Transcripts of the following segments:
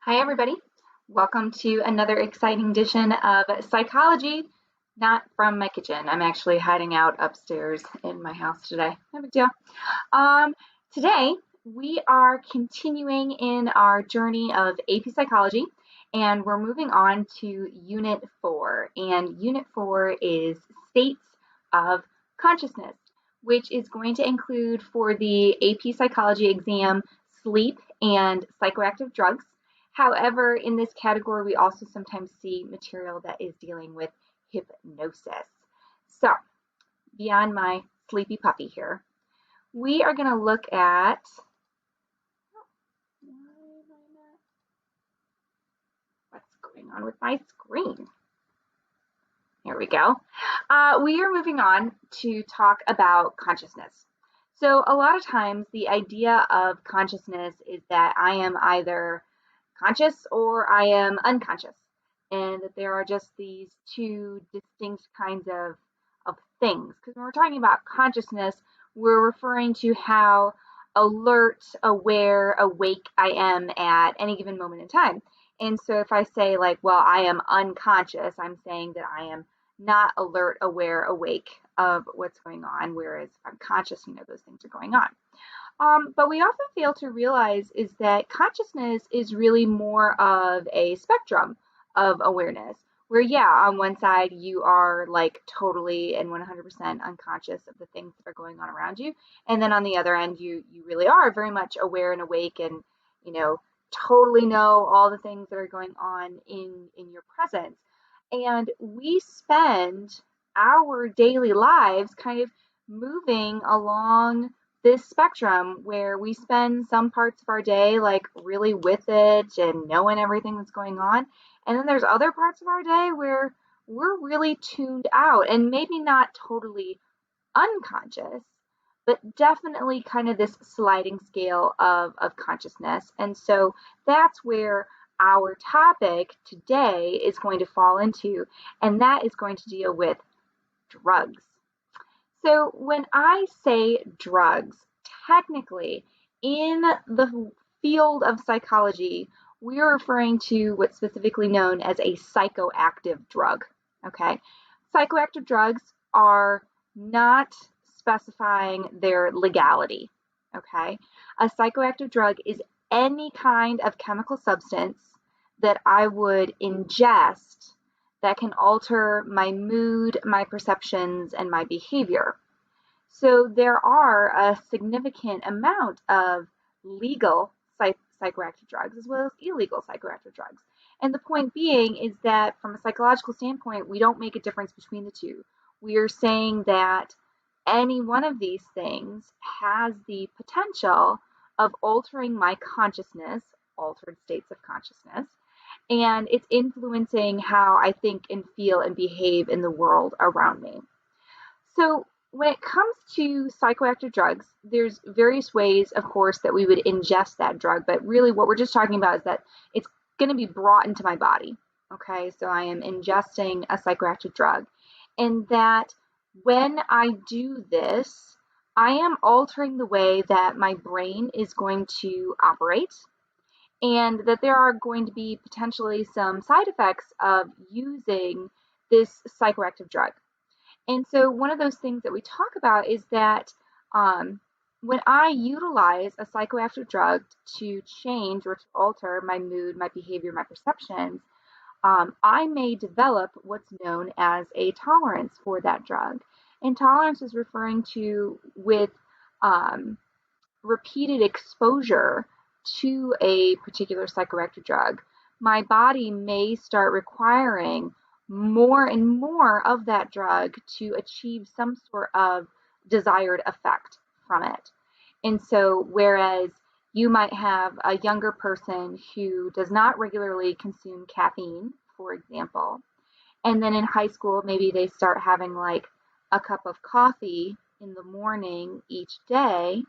Hi, everybody. Welcome to another exciting edition of Psychology, not from my kitchen. I'm actually hiding out upstairs in my house today. No big deal. Today, we are continuing in our journey of AP Psychology, and we're moving on to Unit 4. And Unit 4 is States of Consciousness, which is going to include for the AP Psychology exam sleep and psychoactive drugs. However, in this category, we also sometimes see material that is dealing with hypnosis. So, beyond my sleepy puppy here, we are going to look at what's going on with my screen. Here we go. We are moving on to talk about consciousness. So a lot of times the idea of consciousness is that I am either conscious or I am unconscious, and that there are just these two distinct kinds of things. Because when we're talking about consciousness, we're referring to how alert, aware, awake I am at any given moment in time. And so if I say, like, well, I am unconscious, I'm saying that I am not alert, aware, awake of what's going on, whereas if I'm conscious, those things are going on. But we often fail to realize is that consciousness is really more of a spectrum of awareness, where, yeah, on one side you are like totally and 100% unconscious of the things that are going on around you, and then on the other end you really are very much aware and awake, and totally know all the things that are going on in your presence. And we spend our daily lives kind of moving along this spectrum where we spend some parts of our day like really with it and knowing everything that's going on. And then there's other parts of our day where we're really tuned out and maybe not totally unconscious, but definitely kind of this sliding scale of consciousness. And so that's where our topic today is going to fall into, and that is going to deal with drugs. So when I say drugs, technically in the field of psychology, we are referring to what's specifically known as a psychoactive drug. Okay, psychoactive drugs are not specifying their legality. Okay, a psychoactive drug is any kind of chemical substance that I would ingest that can alter my mood, my perceptions, and my behavior. So there are a significant amount of legal psychoactive drugs as well as illegal psychoactive drugs. And the point being is that from a psychological standpoint, we don't make a difference between the two. We are saying that any one of these things has the potential of altering my consciousness, altered states of consciousness, and it's influencing how I think and feel and behave in the world around me. So when it comes to psychoactive drugs, there's various ways, of course, that we would ingest that drug, but really what we're just talking about is that it's going to be brought into my body. Okay, so I am ingesting a psychoactive drug, and that when I do this, I am altering the way that my brain is going to operate, and that there are going to be potentially some side effects of using this psychoactive drug. And so one of those things that we talk about is that when I utilize a psychoactive drug to change or to alter my mood, my behavior, my perceptions, I may develop what's known as a tolerance for that drug. And tolerance is referring to with repeated exposure to a particular psychoactive drug, my body may start requiring more and more of that drug to achieve some sort of desired effect from it. And so, whereas you might have a younger person who does not regularly consume caffeine, for example, and then in high school, maybe they start having like a cup of coffee in the morning each day.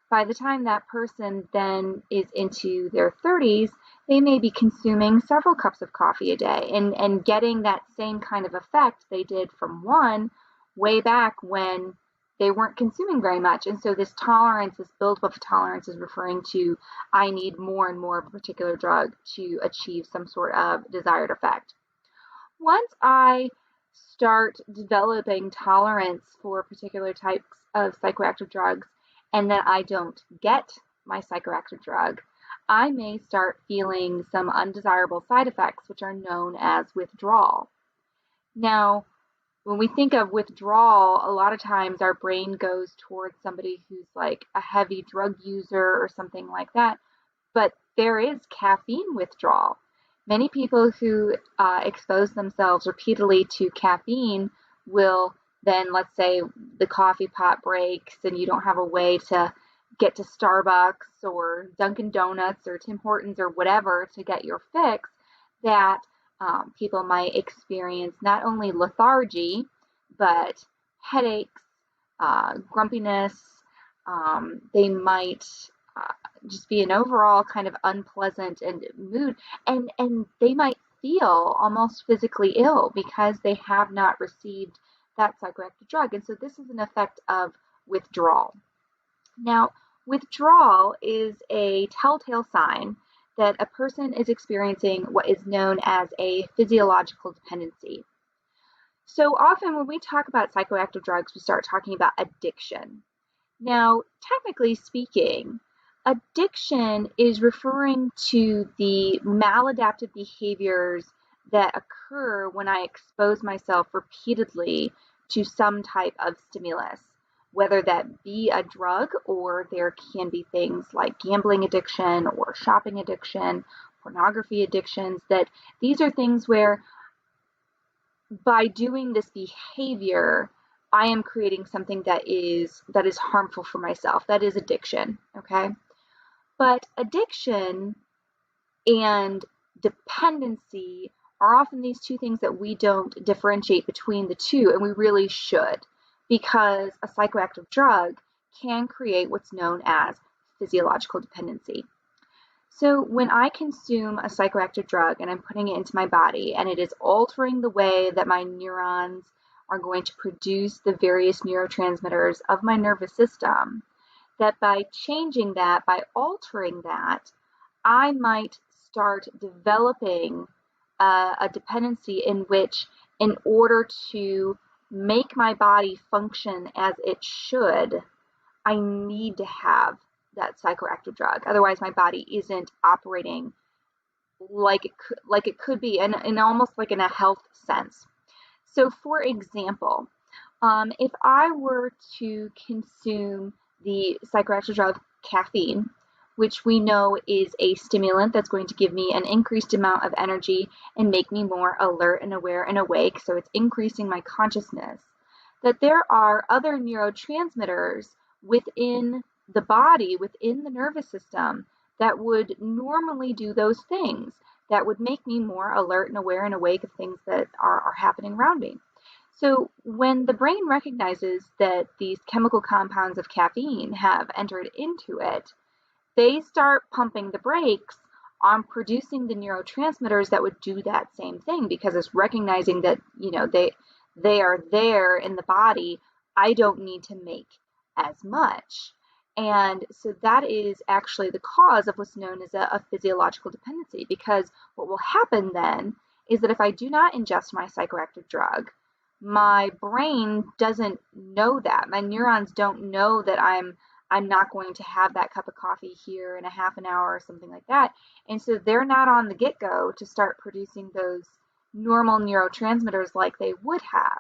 By the time that person then is into their 30s, they may be consuming several cups of coffee a day and getting that same kind of effect they did from one way back when they weren't consuming very much. And so this tolerance, this buildup of tolerance is referring to, I need more and more of a particular drug to achieve some sort of desired effect. Once I start developing tolerance for particular types of psychoactive drugs and then I don't get my psychoactive drug, I may start feeling some undesirable side effects, which are known as withdrawal. Now, when we think of withdrawal, a lot of times our brain goes towards somebody who's like a heavy drug user or something like that, but there is caffeine withdrawal. Many people who expose themselves repeatedly to caffeine will then, let's say the coffee pot breaks and you don't have a way to get to Starbucks or Dunkin' Donuts or Tim Hortons or whatever to get your fix, that people might experience not only lethargy, but headaches, grumpiness. They might just be an overall kind of unpleasant and mood, and they might feel almost physically ill because they have not received that psychoactive drug. And so this is an effect of withdrawal. Now, withdrawal is a telltale sign that a person is experiencing what is known as a physiological dependency. So often when we talk about psychoactive drugs, we start talking about addiction. Now, technically speaking, addiction is referring to the maladaptive behaviors that occur when I expose myself repeatedly to some type of stimulus, whether that be a drug or there can be things like gambling addiction or shopping addiction, pornography addictions, that these are things where by doing this behavior, I am creating something that is harmful for myself. That is addiction, okay? But addiction and dependency are often these two things that we don't differentiate between the two, and we really should, because a psychoactive drug can create what's known as physiological dependency. So when I consume a psychoactive drug and I'm putting it into my body and it is altering the way that my neurons are going to produce the various neurotransmitters of my nervous system, that by changing that, by altering that, I might start developing a dependency in which, in order to make my body function as it should, I need to have that psychoactive drug. Otherwise, my body isn't operating like it could be, and almost like in a health sense. So, for example, if I were to consume the psychoactive drug caffeine, which we know is a stimulant that's going to give me an increased amount of energy and make me more alert and aware and awake, so it's increasing my consciousness, that there are other neurotransmitters within the body, within the nervous system, that would normally do those things, that would make me more alert and aware and awake of things that are happening around me. So when the brain recognizes that these chemical compounds of caffeine have entered into it, they start pumping the brakes on producing the neurotransmitters that would do that same thing, because it's recognizing that, they are there in the body. I don't need to make as much. And so that is actually the cause of what's known as a physiological dependency, because what will happen then is that if I do not ingest my psychoactive drug, my brain doesn't know that. My neurons don't know that I'm not going to have that cup of coffee here in a half an hour or something like that. And so they're not on the get-go to start producing those normal neurotransmitters like they would have.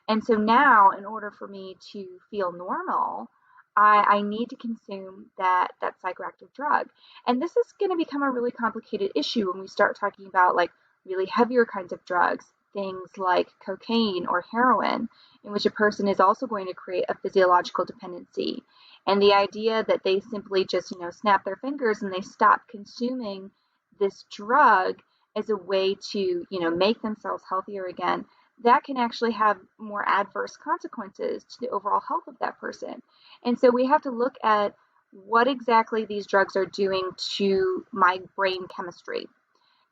And so now, in order for me to feel normal, I need to consume that psychoactive drug. And this is going to become a really complicated issue when we start talking about like really heavier kinds of drugs, things like cocaine or heroin, in which a person is also going to create a physiological dependency. And the idea that they simply just, snap their fingers and they stop consuming this drug as a way to, make themselves healthier again, that can actually have more adverse consequences to the overall health of that person. And so we have to look at what exactly these drugs are doing to my brain chemistry.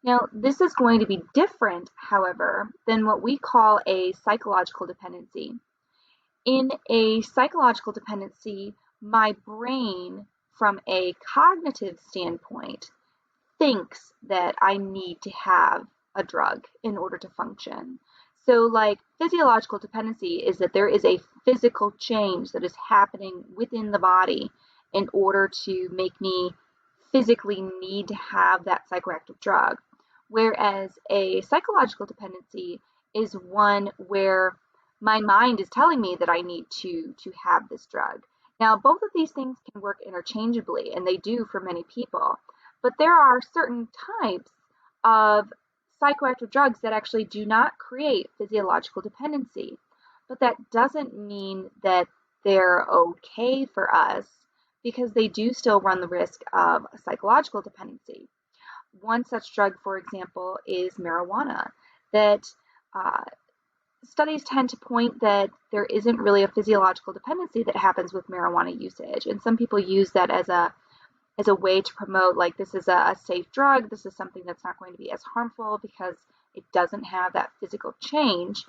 Now, this is going to be different, however, than what we call a psychological dependency. In a psychological dependency, my brain, from a cognitive standpoint, thinks that I need to have a drug in order to function. So, like, physiological dependency is that there is a physical change that is happening within the body in order to make me physically need to have that psychoactive drug. Whereas a psychological dependency is one where my mind is telling me that I need to have this drug. Now, both of these things can work interchangeably, and they do for many people. But there are certain types of psychoactive drugs that actually do not create physiological dependency. But that doesn't mean that they're okay for us because they do still run the risk of psychological dependency. One such drug, for example, is marijuana, that uh, studies tend to point that there isn't really a physiological dependency that happens with marijuana usage. And some people use that as a way to promote, like, this is a safe drug, this is something that's not going to be as harmful because it doesn't have that physical change.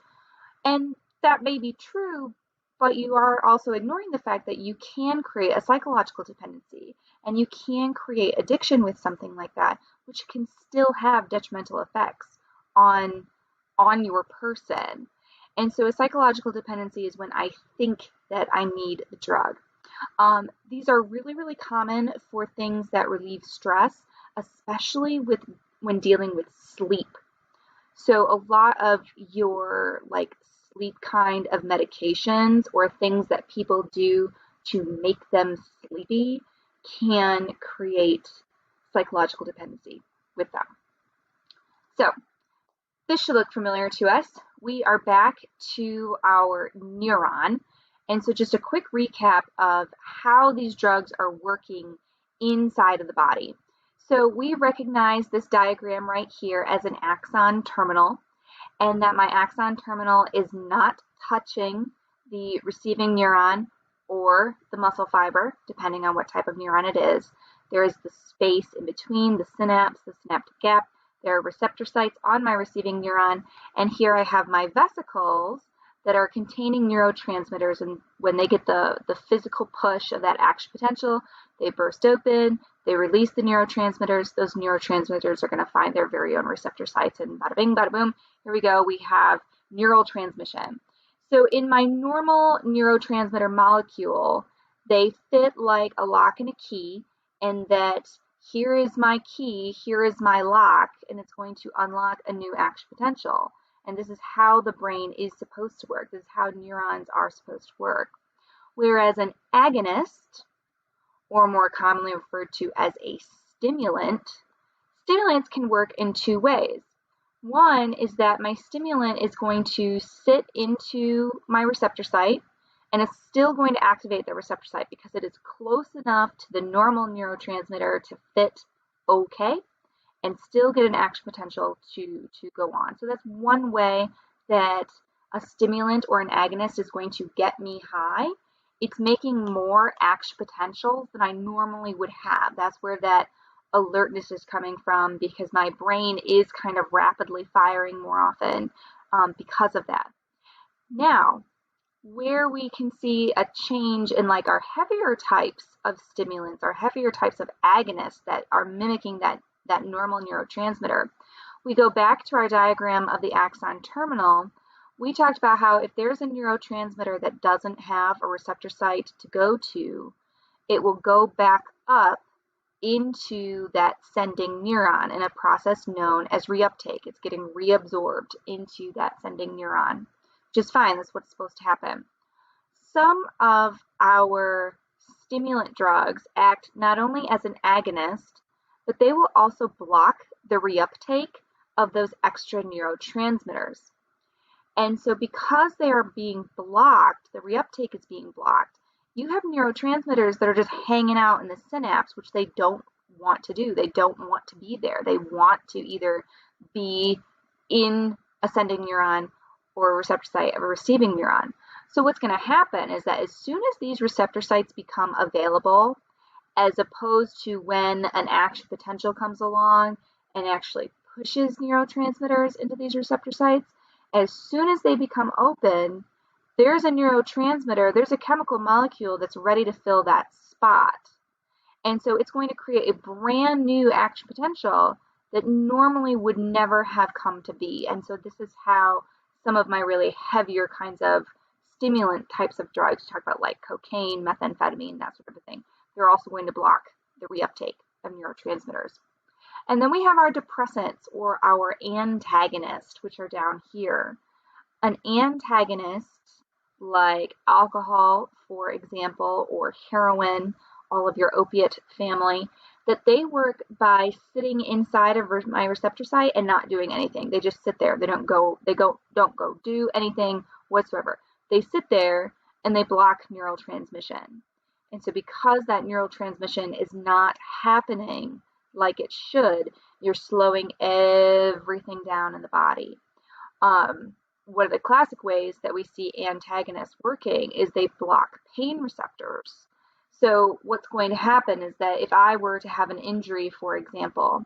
And that may be true, but you are also ignoring the fact that you can create a psychological dependency and you can create addiction with something like that, which can still have detrimental effects on on your person. And so a psychological dependency is when I think that I need the drug. These are really, really common for things that relieve stress, especially with when dealing with sleep. So a lot of your like sleep kind of medications or things that people do to make them sleepy can create psychological dependency with them. So this should look familiar to us. We are back to our neuron. And so just a quick recap of how these drugs are working inside of the body. So we recognize this diagram right here as an axon terminal, and that my axon terminal is not touching the receiving neuron or the muscle fiber, depending on what type of neuron it is. There is the space in between the synapse, the synaptic gap. There are receptor sites on my receiving neuron, and here I have my vesicles that are containing neurotransmitters, and when they get the physical push of that action potential, they burst open, they release the neurotransmitters. Those neurotransmitters are going to find their very own receptor sites, and bada bing, bada boom, here we go, we have neural transmission. So in my normal neurotransmitter molecule, they fit like a lock and a key, and that here is my key, here is my lock, and it's going to unlock a new action potential. And this is how the brain is supposed to work. This is how neurons are supposed to work. Whereas an agonist, or more commonly referred to as a stimulant, stimulants can work in two ways. One is that my stimulant is going to sit into my receptor site, and it's still going to activate the receptor site because it is close enough to the normal neurotransmitter to fit okay and still get an action potential to go on. So that's one way that a stimulant or an agonist is going to get me high. It's making more action potentials than I normally would have. That's where that alertness is coming from, because my brain is kind of rapidly firing more often because of that. Now, where we can see a change in like our heavier types of stimulants, our heavier types of agonists that are mimicking that normal neurotransmitter, we go back to our diagram of the axon terminal. We talked about how if there's a neurotransmitter that doesn't have a receptor site to go to, it will go back up into that sending neuron in a process known as reuptake. It's getting reabsorbed into that sending neuron, which is fine. That's what's supposed to happen. Some of our stimulant drugs act not only as an agonist, but they will also block the reuptake of those extra neurotransmitters. And so because they are being blocked, the reuptake is being blocked, you have neurotransmitters that are just hanging out in the synapse, which they don't want to do. They don't want to be there. They want to either be in a sending neuron or a receptor site of a receiving neuron. So what's going to happen is that as soon as these receptor sites become available, as opposed to when an action potential comes along and actually pushes neurotransmitters into these receptor sites, as soon as they become open, there's a neurotransmitter, there's a chemical molecule that's ready to fill that spot. And so it's going to create a brand new action potential that normally would never have come to be. And so this is how some of my really heavier kinds of stimulant types of drugs, talk about like cocaine, methamphetamine, that sort of thing, they're also going to block the reuptake of neurotransmitters. And then we have our depressants or our antagonists, which are down here. An antagonist, like alcohol, for example, or heroin, all of your opiate family, that they work by sitting inside of my receptor site and not doing anything. They just sit there. They don't go do anything whatsoever. They sit there and they block neural transmission. And so because that neural transmission is not happening like it should, you're slowing everything down in the body. One of the classic ways that we see antagonists working is they block pain receptors. So what's going to happen is that if I were to have an injury, for example,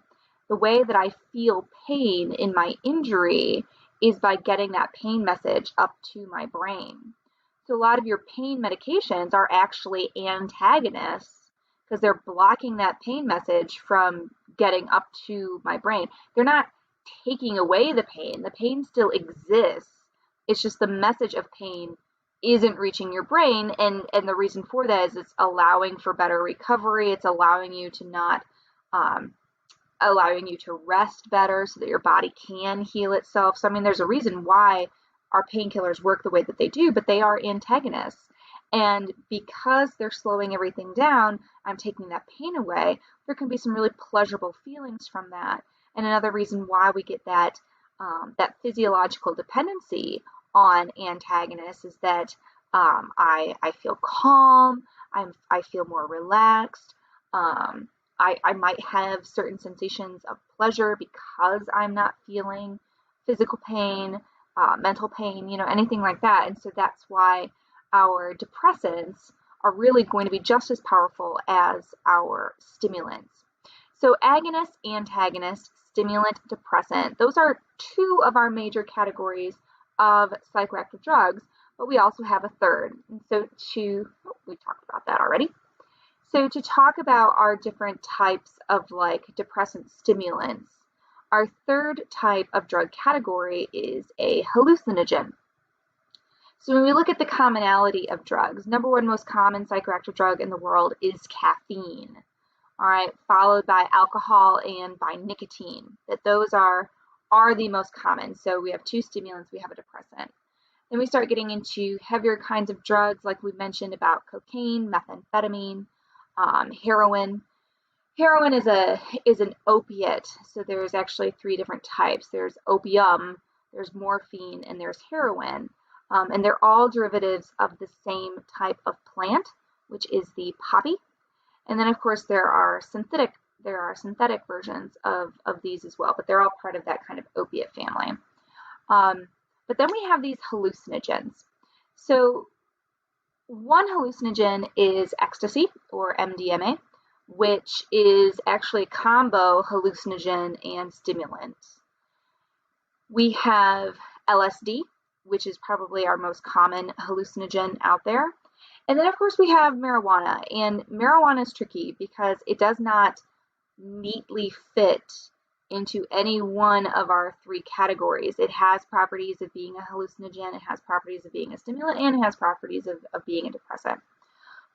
the way that I feel pain in my injury is by getting that pain message up to my brain. So a lot of your pain medications are actually antagonists because they're blocking that pain message from getting up to my brain. They're not taking away the pain. The pain still exists. It's just the message of pain isn't reaching your brain, and the reason for that is it's allowing for better recovery. It's allowing you to not allowing you to rest better so that your body can heal itself. So I mean, there's a reason why our painkillers work the way that they do, but they are antagonists. And because they're slowing everything down, I'm taking that pain away, there can be some really pleasurable feelings from that. And another reason why we get that that physiological dependency on antagonists is that I feel calm, I feel more relaxed, I might have certain sensations of pleasure because I'm not feeling physical pain, mental pain, anything like that. And so that's why our depressants are really going to be just as powerful as our stimulants. So agonist, antagonist, stimulant, depressant, those are two of our major categories of psychoactive drugs, but we also have a third. And so we talked about that already. So to talk about our different types of like depressant stimulants, our third type of drug category is a hallucinogen. So when we look at the commonality of drugs, number one most common psychoactive drug in the world is caffeine. All right, followed by alcohol and by nicotine. That those are the most common. So we have two stimulants, we have a depressant. Then we start getting into heavier kinds of drugs, like we mentioned about cocaine, methamphetamine, heroin. Heroin is an opiate. So there's actually three different types. There's opium, there's morphine, and there's heroin. And they're all derivatives of the same type of plant, which is the poppy. And then, of course, there are synthetic versions of these as well, but they're all part of that kind of opiate family. But then we have these hallucinogens. So one hallucinogen is ecstasy, or MDMA, which is actually a combo hallucinogen and stimulant. We have LSD, which is probably our most common hallucinogen out there. And then, of course, we have marijuana. And marijuana is tricky because it does not neatly fit into any one of our three categories. It has properties of being a hallucinogen, it has properties of being a stimulant, and it has properties of being a depressant.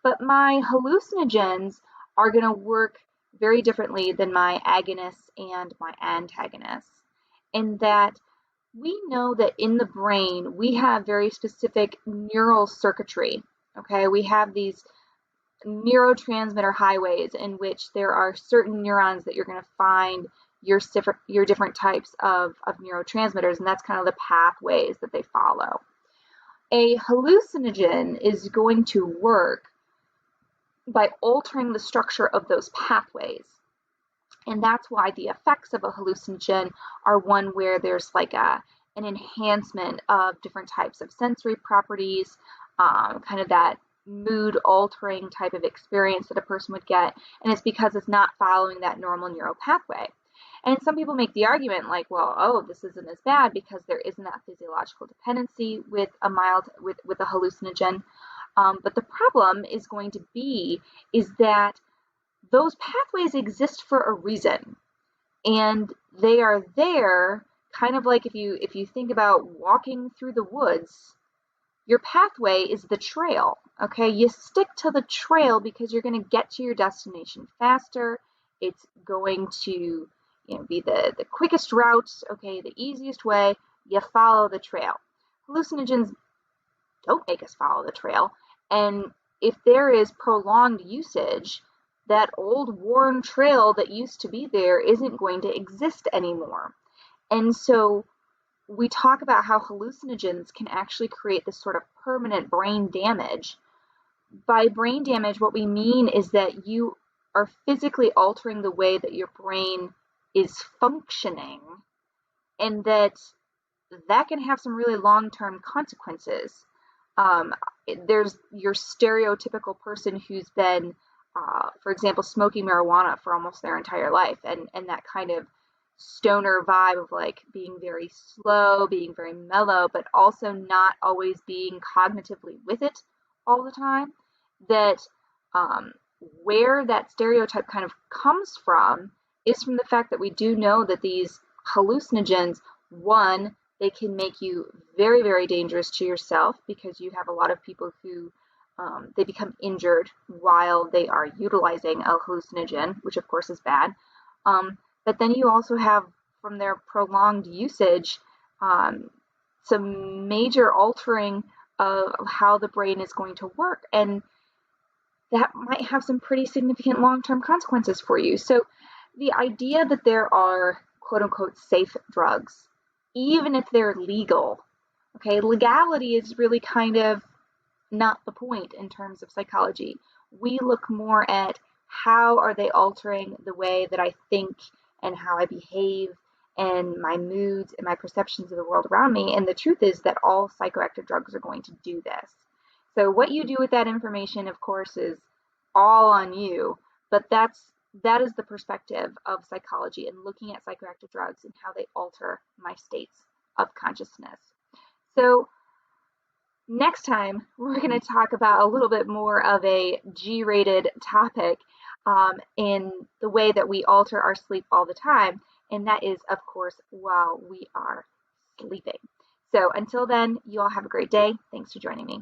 But my hallucinogens are going to work very differently than my agonists and my antagonists, in that we know that in the brain we have very specific neural circuitry. Okay, we have these neurotransmitter highways in which there are certain neurons that you're going to find your different types of neurotransmitters, and that's kind of the pathways that they follow. A hallucinogen is going to work by altering the structure of those pathways. And that's why the effects of a hallucinogen are one where there's like an enhancement of different types of sensory properties, kind of that mood altering type of experience that a person would get. And it's because it's not following that normal neural pathway. And some people make the argument like, well, oh, this isn't as bad because there isn't that physiological dependency with a with a hallucinogen. But the problem is going to be is that those pathways exist for a reason, and they are there kind of like if you think about walking through the woods, your pathway is the trail. Okay, you stick to the trail because you're going to get to your destination faster. It's going to be the quickest route. Okay, the easiest way. You follow the trail. Hallucinogens don't make us follow the trail, and if there is prolonged usage, that old worn trail that used to be there isn't going to exist anymore. And so we talk about how hallucinogens can actually create this sort of permanent brain damage. By brain damage, what we mean is that you are physically altering the way that your brain is functioning, and that can have some really long-term consequences. There's your stereotypical person who's been, for example, smoking marijuana for almost their entire life, and that kind of stoner vibe of like being very slow, being very mellow, but also not always being cognitively with it all the time. That where that stereotype kind of comes from is from the fact that we do know that these hallucinogens, one, they can make you very, very dangerous to yourself because you have a lot of people who they become injured while they are utilizing a hallucinogen, which of course is bad. But then you also have, from their prolonged usage, some major altering of how the brain is going to work. And that might have some pretty significant long-term consequences for you. So the idea that there are quote unquote safe drugs, even if they're legal, okay, legality is really kind of not the point in terms of psychology. We look more at how are they altering the way that I think and how I behave and my moods and my perceptions of the world around me. And the truth is that all psychoactive drugs are going to do this. So what you do with that information, of course, is all on you, but that is the perspective of psychology and looking at psychoactive drugs and how they alter my states of consciousness. So next time, we're going to talk about a little bit more of a G-rated topic in the way that we alter our sleep all the time, and that is, of course, while we are sleeping. So until then, you all have a great day. Thanks for joining me.